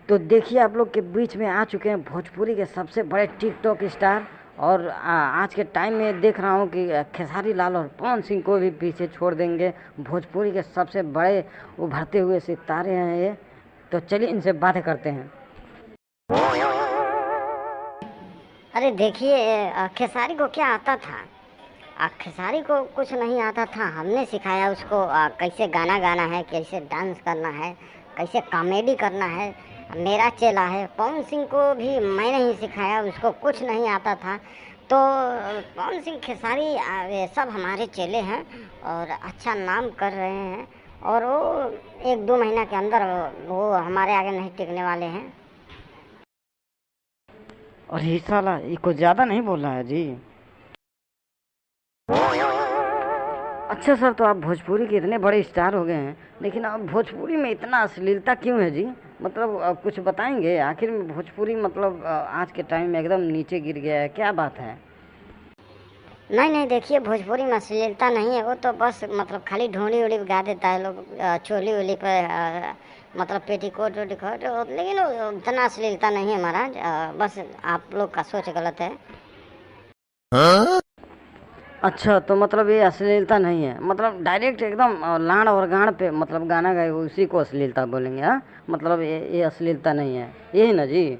तो देखिए आप लोग के बीच में आ चुके हैं भोजपुरी के सबसे बड़े टिकटॉक स्टार। और आज के टाइम में देख रहा हूँ कि खेसारी लाल और पवन सिंह को भी पीछे छोड़ देंगे। भोजपुरी के सबसे बड़े उभरते हुए सितारे हैं ये। तो चलिए इनसे बातें करते हैं। अरे देखिए, खेसारी को क्या आता था? खेसारी को कुछ नहीं आता था। हमने सिखाया उसको कैसे गाना गाना है, कैसे डांस करना है, कैसे कॉमेडी करना है। मेरा चेला है। पवन सिंह को भी मैंने ही सिखाया, उसको कुछ नहीं आता था। तो पवन सिंह, खेसारी, ये सब हमारे चेले हैं और अच्छा नाम कर रहे हैं। और वो 1-2 महीना के अंदर वो हमारे आगे नहीं टिकने वाले हैं। और ये साला ये कुछ ज़्यादा नहीं बोल रहा है जी। अच्छा सर, तो आप भोजपुरी के इतने बड़े स्टार हो गए हैं, लेकिन अब भोजपुरी में इतना अश्लीलता क्यों है जी? मतलब कुछ बताएंगे आखिर में भोजपुरी मतलब आज के टाइम में एकदम नीचे गिर गया है, क्या बात है? नहीं नहीं, देखिए, भोजपुरी में अश्लीलता नहीं है। वो तो बस मतलब खाली ढोंडी वोड़ी गा देता है लोग, चोली वोली पर, मतलब पेटीकोट वेटीकोट। लेकिन वो उतना अश्लीलता नहीं है महाराज। बस आप लोग का सोच गलत है। अच्छा, तो मतलब ये अश्लीलता नहीं है, मतलब डायरेक्ट एकदम लाड़ और गाड़ पे मतलब गाना गाए उसी को अश्लीलता बोलेंगे? हाँ, मतलब ये अश्लीलता नहीं है, यही ना जी?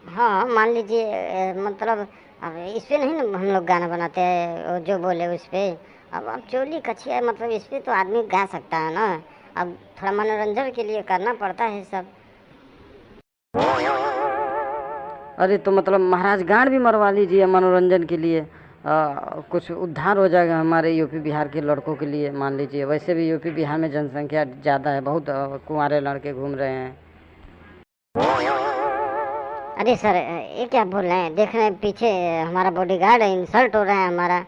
हाँ, मान लीजिए, मतलब अब इस पे नहीं ना हम लोग गाना बनाते हैं, वो जो बोले उस पे। अब चोली कछिया मतलब इस पे तो आदमी गा सकता है ना। अब थोड़ा मनोरंजन के लिए करना पड़ता है सब। अरे तो मतलब महाराज गाड़ भी मरवा लीजिए मनोरंजन के लिए। कुछ उद्धार हो जाएगा हमारे यूपी बिहार के लड़कों के लिए। मान लीजिए वैसे भी यूपी बिहार में जनसंख्या ज़्यादा है, बहुत कुंवारे लड़के घूम रहे हैं। अरे सर, ये क्या बोल रहे हैं? देख रहे हैं पीछे हमारा बॉडीगार्ड है, इंसल्ट हो रहा है हमारा।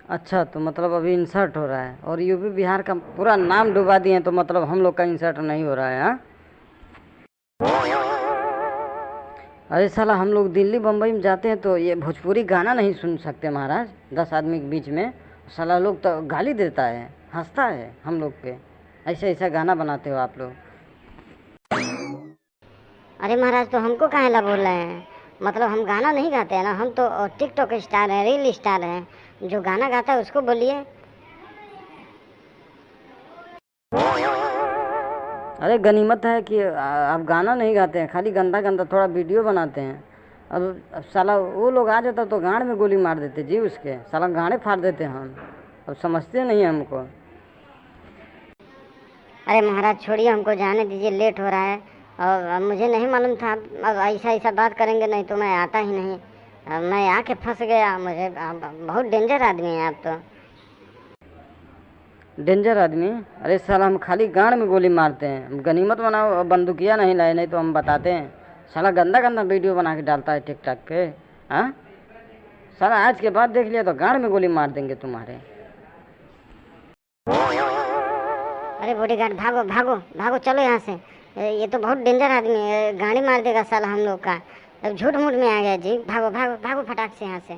अच्छा, तो मतलब अभी इंसर्ट हो रहा है और यूपी बिहार का पूरा नाम डुबा दिए, तो मतलब हम लोग का इंसर्ट नहीं हो रहा है? हाँ, अरे साला, हम लोग दिल्ली बम्बई में जाते हैं तो ये भोजपुरी गाना नहीं सुन सकते महाराज, 10 आदमी के बीच में। साला लोग तो गाली देता है, हंसता है हम लोग पे। ऐसा ऐसा गाना बनाते हो आप लोग। अरे महाराज, तो हमको काहे ला बोल रहे हैं? मतलब हम गाना नहीं गाते हैं ना, हम तो टिकटॉक स्टार हैं, रील स्टार हैं। जो गाना गाता है उसको बोलिए। अरे गनीमत है कि आप गाना नहीं गाते हैं, खाली गंदा गंदा थोड़ा वीडियो बनाते हैं। अब साला वो लोग आ जाता तो गाड़ में गोली मार देते जी, उसके साला गाड़े फाड़ देते हम। अब समझते नहीं हैं हमको। अरे महाराज छोड़िए, हमको जाने दीजिए, लेट हो रहा है। और अब मुझे नहीं मालूम था, अब ऐसा ऐसा बात करेंगे, नहीं तो मैं आता ही नहीं। मैं आके फंस गया। मुझे बहुत डेंजर आदमी है आप तो। डेंजर आदमी? अरे साला हम खाली गाड़ में गोली मारते हैं, गनीमत बनाओ, बंदूकिया नहीं लाए, नहीं तो हम बताते हैं। साला गंदा गंदा वीडियो बना के डालता है टिकटॉक पे। हाँ, साला आज के बाद देख लिया तो गाड़ में गोली मार देंगे तुम्हारे। अरे बॉडीगार्ड, भागो भागो भागो, चलो यहाँ से। ये तो बहुत डेंजर आदमी है, गाड़ी मार देगा साला हम लोग का। अब झूठ मूठ में आ गया जी। भागो भागो भागो फटाक से यहाँ से।